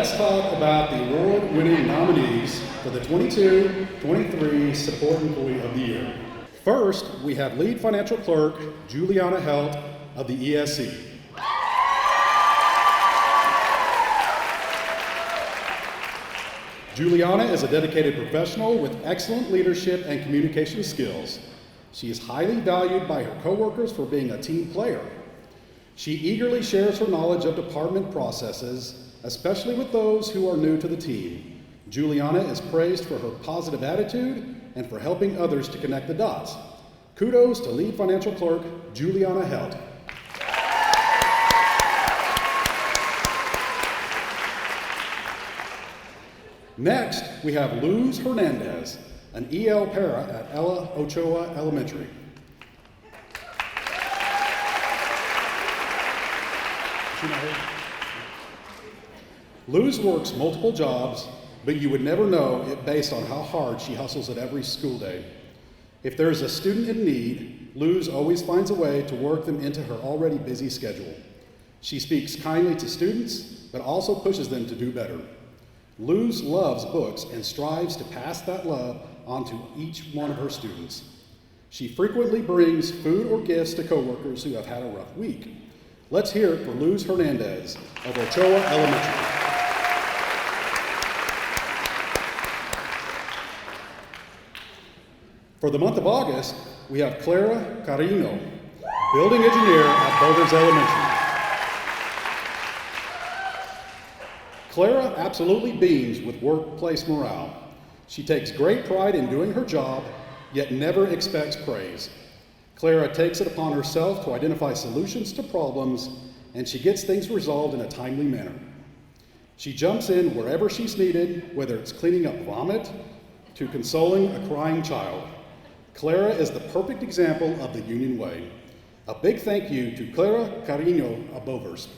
let's talk about the award-winning nominees for the 22-23 Support Employee of the Year. First, we have Lead Financial Clerk Juliana Helt of the ESC. Juliana is a dedicated professional with excellent leadership and communication skills. She is highly valued by her coworkers for being a team player. She eagerly shares her knowledge of department processes, especially with those who are new to the team. Juliana is praised for her positive attitude and for helping others to connect the dots. Kudos to Lead Financial Clerk Juliana Helt. Next, we have Luz Hernandez, an EL para at Ella Ochoa Elementary. Luz works multiple jobs, but you would never know it based on how hard she hustles at every school day. If there is a student in need, Luz always finds a way to work them into her already busy schedule. She speaks kindly to students, but also pushes them to do better. Luz loves books and strives to pass that love on to each one of her students. She frequently brings food or gifts to coworkers who have had a rough week. Let's hear it for Luz Hernandez of Ochoa Elementary. For the month of August, we have Clara Carreno, building engineer at Boulders Elementary. Clara absolutely beams with workplace morale. She takes great pride in doing her job, yet never expects praise. Clara takes it upon herself to identify solutions to problems, and she gets things resolved in a timely manner. She jumps in wherever she's needed, whether it's cleaning up vomit to consoling a crying child. Clara is the perfect example of the Union Way. A big thank you to Clara Carreno of Boulders.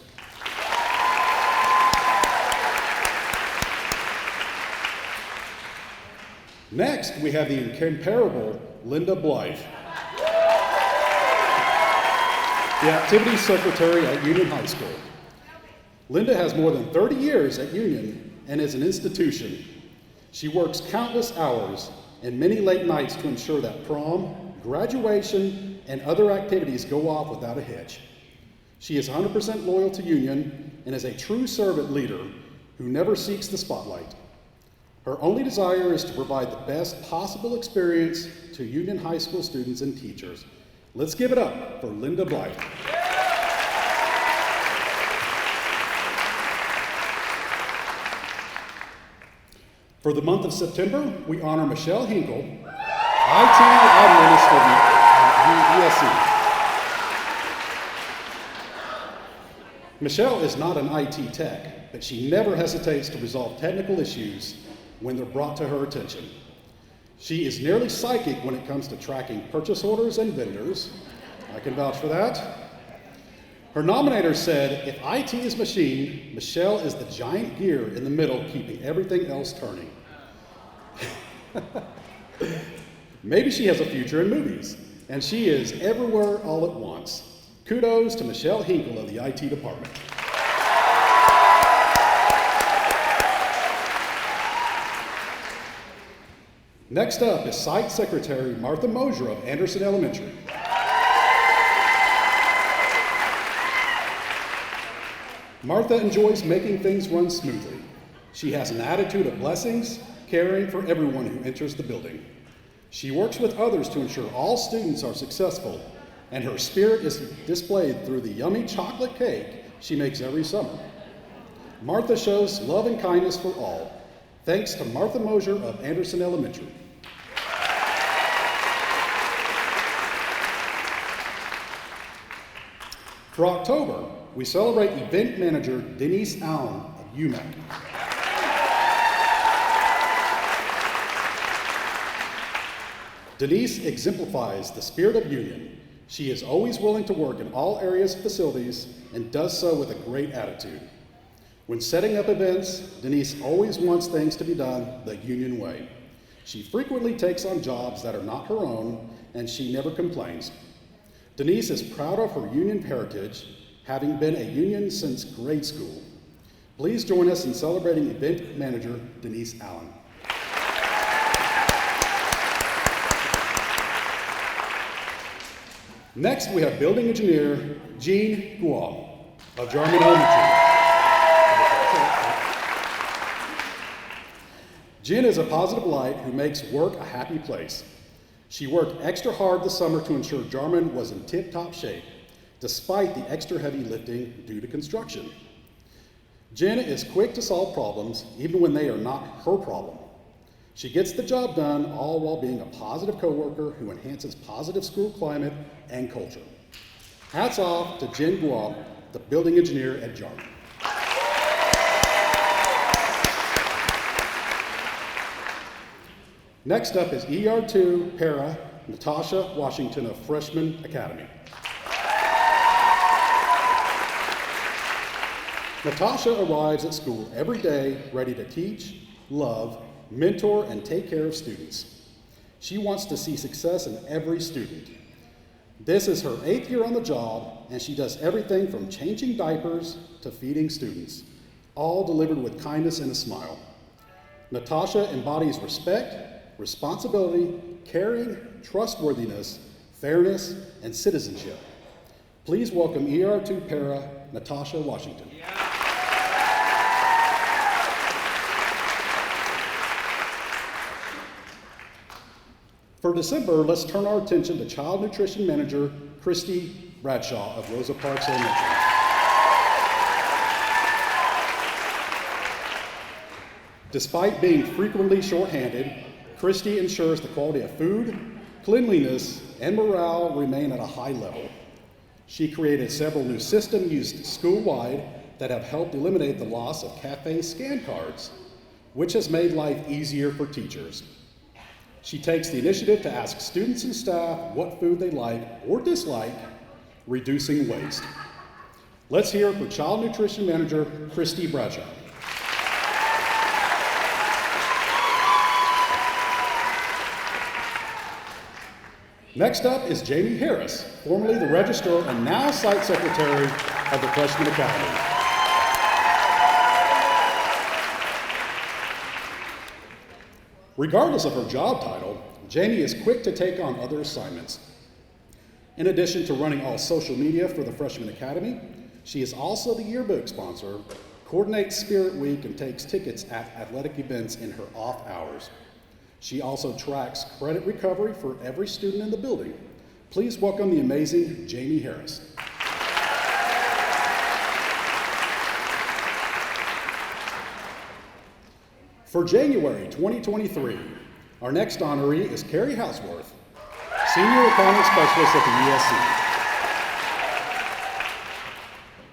Next, we have the incomparable Linda Blythe, the activities secretary at Union High School. Linda has more than 30 years at Union and is an institution. She works countless hours and many late nights to ensure that prom, graduation, and other activities go off without a hitch. She is 100% loyal to Union and is a true servant leader who never seeks the spotlight. Her only desire is to provide the best possible experience to Union High School students and teachers. Let's give it up for Linda Blythe. For the month of September, we honor Michelle Hinkle, IT Administrator at ESC. Michelle is not an IT tech, but she never hesitates to resolve technical issues when they're brought to her attention. She is nearly psychic when it comes to tracking purchase orders and vendors. I can vouch for that. Her nominator said, if IT is machine, Michelle is the giant gear in the middle keeping everything else turning. Maybe she has a future in movies, and she is everywhere all at once. Kudos to Michelle Hinkle of the IT department. Next up is Site Secretary Martha Mosier of Anderson Elementary. Martha enjoys making things run smoothly. She has an attitude of blessings, caring for everyone who enters the building. She works with others to ensure all students are successful, and her spirit is displayed through the yummy chocolate cake she makes every summer. Martha shows love and kindness for all. Thanks to Martha Mosier of Anderson Elementary. For October, we celebrate event manager Denise Allen of UMAC. Denise exemplifies the spirit of union. She is always willing to work in all areas of facilities and does so with a great attitude. When setting up events, Denise always wants things to be done the union way. She frequently takes on jobs that are not her own, and she never complains. Denise is proud of her union heritage, having been a union since grade school. Please join us in celebrating event manager Denise Allen. Next, we have building engineer Jean Guo of Jarman Elementary. Jean is a positive light who makes work a happy place. She worked extra hard this summer to ensure Jarman was in tip-top shape, despite the extra heavy lifting due to construction. Jen is quick to solve problems, even when they are not her problem. She gets the job done, all while being a positive coworker who enhances positive school climate and culture. Hats off to Jen Guo, the building engineer at Jarman. Next up is ER2 Para Natasha Washington of Freshman Academy. Natasha arrives at school every day ready to teach, love, mentor, and take care of students. She wants to see success in every student. This is her 8th year on the job, and she does everything from changing diapers to feeding students, all delivered with kindness and a smile. Natasha embodies respect, responsibility, caring, trustworthiness, fairness, and citizenship. Please welcome ER2 Para Natasha Washington. For December, let's turn our attention to Child Nutrition Manager Christy Bradshaw of Rosa Parks Elementary. Despite being frequently shorthanded, Christy ensures the quality of food, cleanliness, and morale remain at a high level. She created several new systems used school-wide that have helped eliminate the loss of cafe scan cards, which has made life easier for teachers. She takes the initiative to ask students and staff what food they like or dislike, reducing waste. Let's hear it for Child Nutrition Manager Christy Bradshaw. Next up is Jamie Harris, formerly the Registrar and now Site Secretary of the Freshman Academy. Regardless of her job title, Jamie is quick to take on other assignments. In addition to running all social media for the Freshman Academy, she is also the yearbook sponsor, coordinates Spirit Week, and takes tickets at athletic events in her off hours. She also tracks credit recovery for every student in the building. Please welcome the amazing Jamie Harris. For January 2023, our next honoree is Carrie Houseworth, Senior Accounting Specialist at the ESC.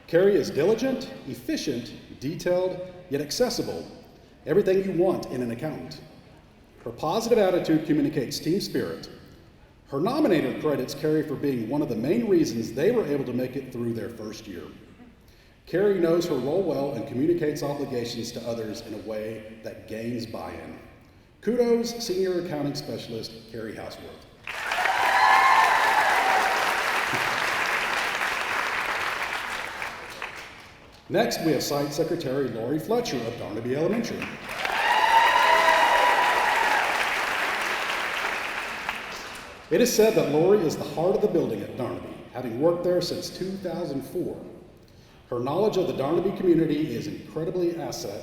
Carrie is diligent, efficient, detailed, yet accessible, everything you want in an accountant. Her positive attitude communicates team spirit. Her nominator credits Carrie for being one of the main reasons they were able to make it through their first year. Carrie knows her role well and communicates obligations to others in a way that gains buy-in. Kudos, Senior Accounting Specialist Carrie Houseworth. Next, we have Site Secretary Lori Fletcher of Darnaby Elementary. It is said that Lori is the heart of the building at Darnaby, having worked there since 2004. Her knowledge of the Darnaby community is incredibly asset,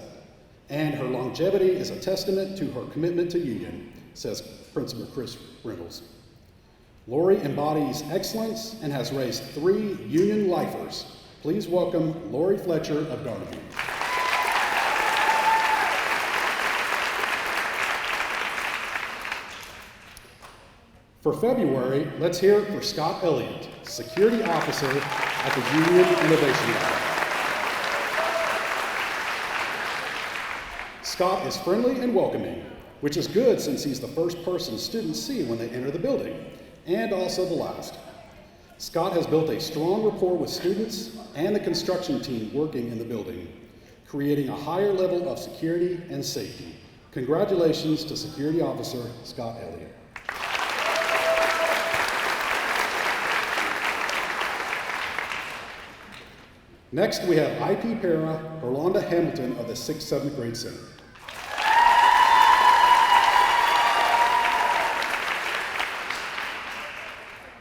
and her longevity is a testament to her commitment to union, says Principal Chris Reynolds. Lori embodies excellence and has raised 3 union lifers. Please welcome Lori Fletcher of Darnaby. For February, let's hear it for Scott Elliott, Security Officer at the Union Innovation Lab. Scott is friendly and welcoming, which is good since he's the first person students see when they enter the building, and also the last. Scott has built a strong rapport with students and the construction team working in the building, creating a higher level of security and safety. Congratulations to Security Officer Scott Elliott. Next, we have IP para Rolanda Hamilton of the 6th, 7th grade center.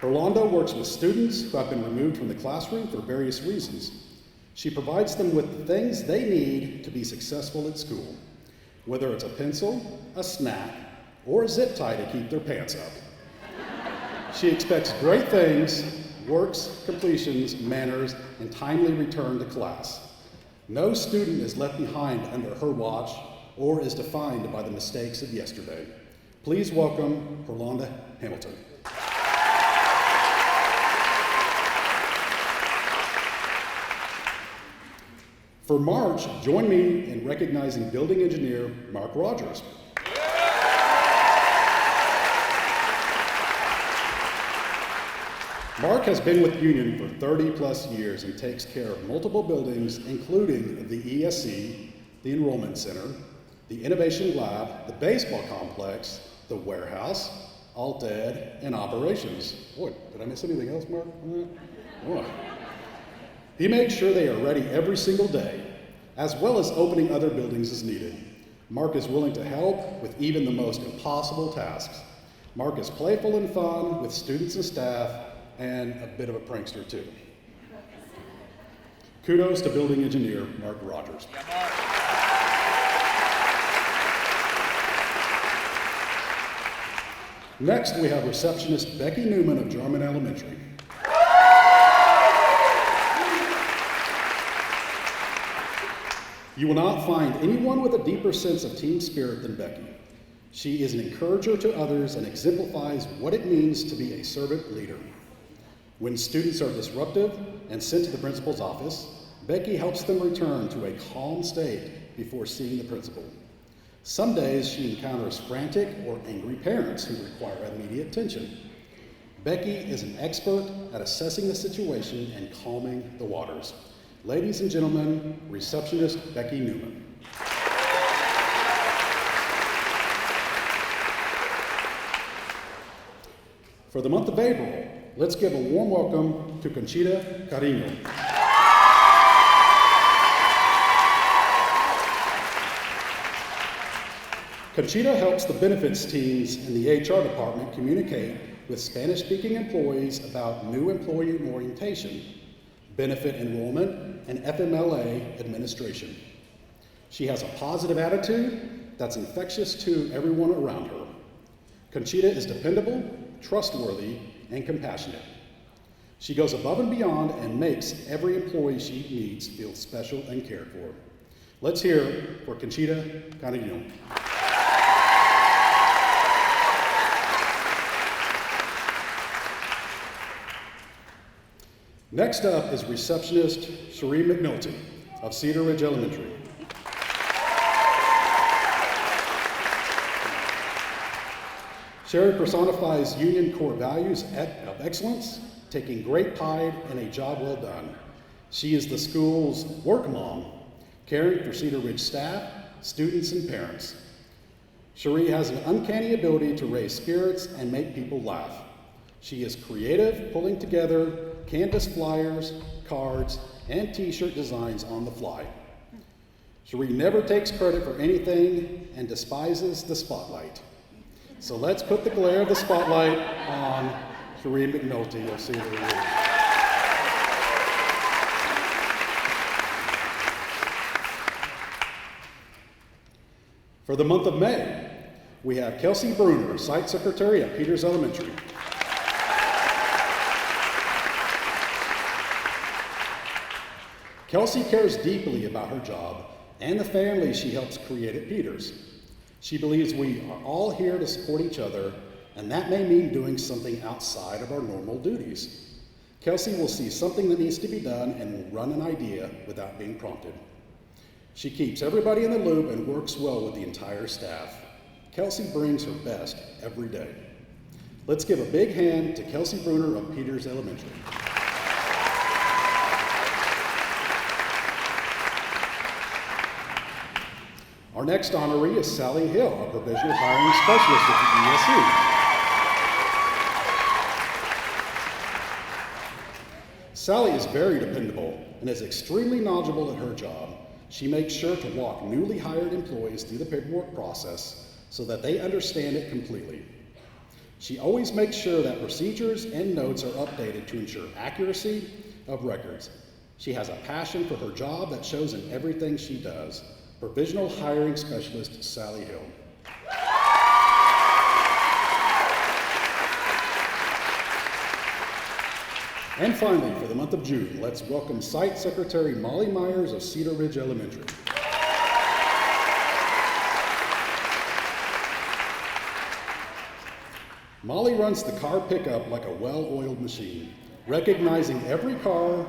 Rolanda works with students who have been removed from the classroom for various reasons. She provides them with the things they need to be successful at school, whether it's a pencil, a snack, or a zip tie to keep their pants up. She expects great things, works, completions, manners, and timely return to class. No student is left behind under her watch or is defined by the mistakes of yesterday. Please welcome Rolanda Hamilton. For March, join me in recognizing building engineer Mark Rogers. Mark has been with Union for 30 plus years and takes care of multiple buildings, including the ESC, the Enrollment Center, the Innovation Lab, the baseball complex, the warehouse, Alt Ed, and operations. Boy, did I miss anything else, Mark? Boy. He makes sure they are ready every single day, as well as opening other buildings as needed. Mark is willing to help with even the most impossible tasks. Mark is playful and fun with students and staff, and a bit of a prankster too. Kudos to building engineer Mark Rogers. Next, we have receptionist Becky Newman of Jarman Elementary. You will not find anyone with a deeper sense of team spirit than Becky. She is an encourager to others and exemplifies what it means to be a servant leader. When students are disruptive and sent to the principal's office, Becky helps them return to a calm state before seeing the principal. Some days she encounters frantic or angry parents who require immediate attention. Becky is an expert at assessing the situation and calming the waters. Ladies and gentlemen, receptionist Becky Newman. For the month of April, let's give a warm welcome to Conchita Carreno. Conchita helps the benefits teams in the HR department communicate with Spanish-speaking employees about new employee orientation, benefit enrollment, and FMLA administration. She has a positive attitude that's infectious to everyone around her. Conchita is dependable, trustworthy, and compassionate. She goes above and beyond and makes every employee she meets feel special and cared for. Let's hear for Conchita Carreno. Next up is receptionist Cherie McNulty of Cedar Ridge Elementary. Cherie personifies Union core values of excellence, taking great pride in a job well done. She is the school's work mom, caring for Cedar Ridge staff, students, and parents. Cherie has an uncanny ability to raise spirits and make people laugh. She is creative, pulling together canvas flyers, cards, and t-shirt designs on the fly. Cherie never takes credit for anything and despises the spotlight. So let's put the glare of the spotlight on Cherie McNulty of Cedar Ridge. For the month of May, we have Kelsey Bruner, Site Secretary at Peters Elementary. Kelsey cares deeply about her job and the family she helps create at Peters. She believes we are all here to support each other, and that may mean doing something outside of our normal duties. Kelsey will see something that needs to be done and will run an idea without being prompted. She keeps everybody in the loop and works well with the entire staff. Kelsey brings her best every day. Let's give a big hand to Kelsey Bruner of Peters Elementary. Our next honoree is Sally Hill, a provisional hiring specialist at the ESC. Sally is very dependable and is extremely knowledgeable at her job. She makes sure to walk newly hired employees through the paperwork process so that they understand it completely. She always makes sure that procedures and notes are updated to ensure accuracy of records. She has a passion for her job that shows in everything she does. Provisional Hiring Specialist, Sally Hill. And finally, for the month of June, let's welcome Site Secretary Molly Myers of Cedar Ridge Elementary. Molly runs the car pickup like a well-oiled machine, recognizing every car,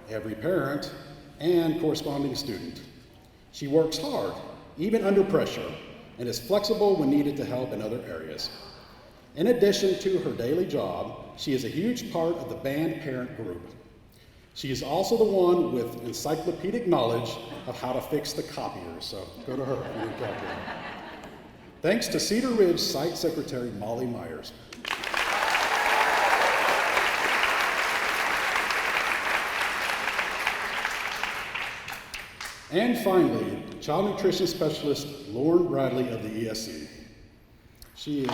every parent, and corresponding student. She works hard, even under pressure, and is flexible when needed to help in other areas. In addition to her daily job, she is a huge part of the band parent group. She is also the one with encyclopedic knowledge of how to fix the copiers, so go to her if you need calculator. Thanks to Cedar Ridge Site Secretary Molly Myers. And finally, Child Nutrition Specialist Lauren Bradley of the ESC. She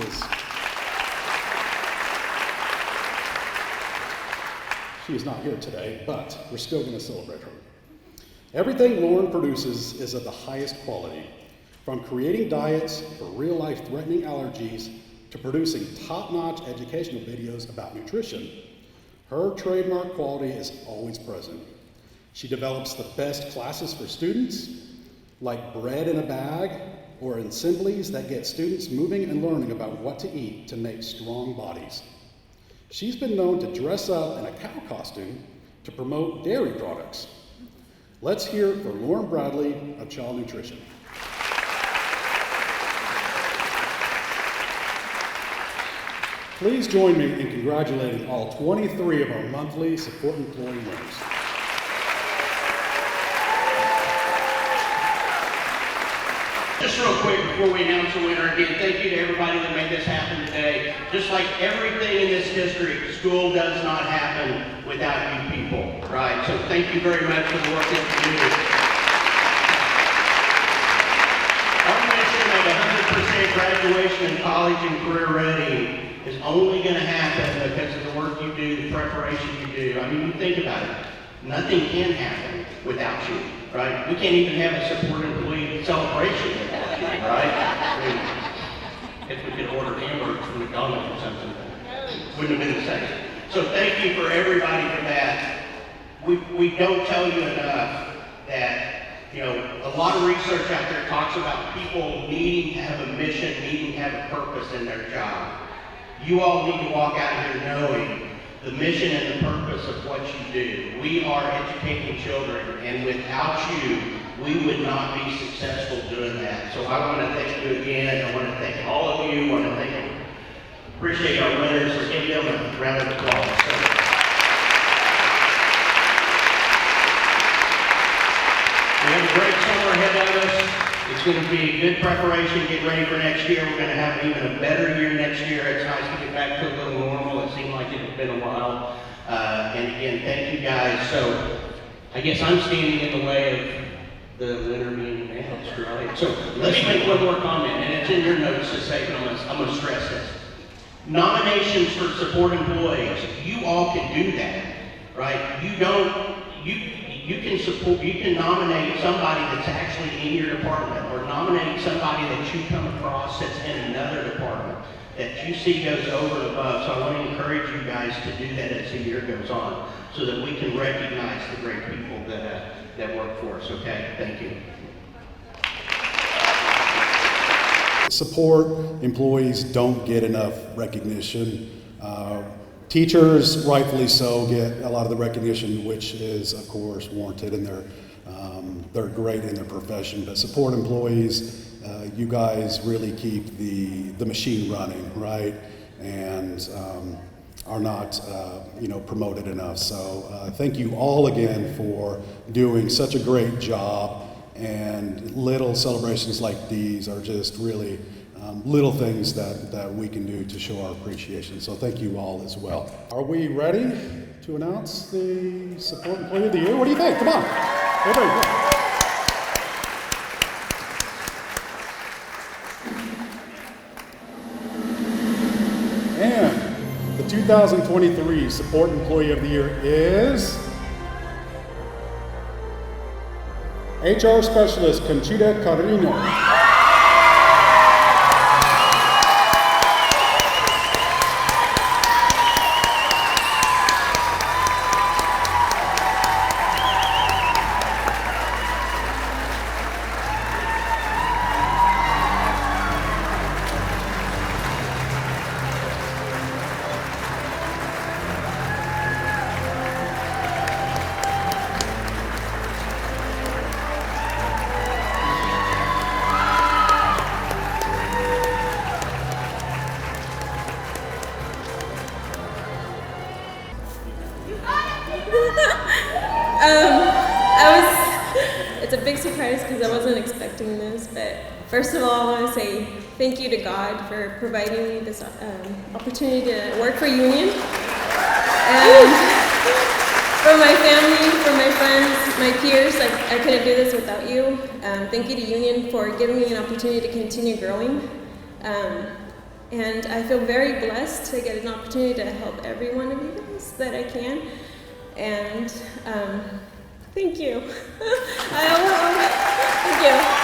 is not here today, but we're still going to celebrate her. Everything Lauren produces is of the highest quality, from creating diets for real-life threatening allergies to producing top-notch educational videos about nutrition. Her trademark quality is always present. She develops the best classes for students, like bread in a bag, or assemblies that get students moving and learning about what to eat to make strong bodies. She's been known to dress up in a cow costume to promote dairy products. Let's hear it for Lauren Bradley of Child Nutrition. Please join me in congratulating all 23 of our monthly support employee winners. Just real quick before we announce the winner again, thank you to everybody that made this happen today. Just like everything in this district, school does not happen without you people, right? So thank you very much for the work that you do. Our mission of 100% graduation in college and career ready is only going to happen because of the work you do, the preparation you do. I mean, you think about it. Nothing can happen without you, right? We can't even have a support employee celebration without you, right? I mean, if we could order hamburgers from McDonald's or something, wouldn't have been the same. So thank you for everybody for that. We don't tell you enough that, you know, a lot of research out there talks about people needing to have a mission, needing to have a purpose in their job. You all need to walk out here knowing the mission and the purpose of what you do. We are educating children, and without you, we would not be successful doing that. So I want to thank you again. I want to thank all of you. I want to appreciate our winners. So give them a round of applause. We have a great summer ahead of us. It's going to be good preparation, get ready for next year. We're going to have even a better year next year. It's nice to get back to a little normal. It seemed like it had been a while. And again, thank you guys. So I guess I'm standing in the way of the winner being announced, right? So let me make one more comment, and it's in your notes to say, but I'm going to stress this. Nominations for support employees, you all can do that, right? You can nominate somebody that's actually in your department, or nominate somebody that you come across that's in another department that you see goes over and above. So I want to encourage you guys to do that as the year goes on, so that we can recognize the great people that work for us, okay? Thank you. Support employees don't get enough recognition. Teachers, rightfully so, get a lot of the recognition, which is, of course, warranted, and they're great in their profession. But support employees, you guys really keep the machine running, right? And are not, promoted enough. So thank you all again for doing such a great job. And little celebrations like these are just really little things that we can do to show our appreciation. So thank you all as well. Are we ready? to announce the Support Employee of the Year. What do you think? Come on. Everybody, go. And the 2023 Support Employee of the Year is HR Specialist Conchita Carreno. It's a big surprise because I wasn't expecting this, but first of all, I want to say thank you to God for providing me this opportunity to work for Union. And for my family, for my friends, my peers, I couldn't do this without you. Thank you to Union for giving me an opportunity to continue growing. And I feel very blessed to get an opportunity to help every one of you guys that I can. And thank you. Thank you.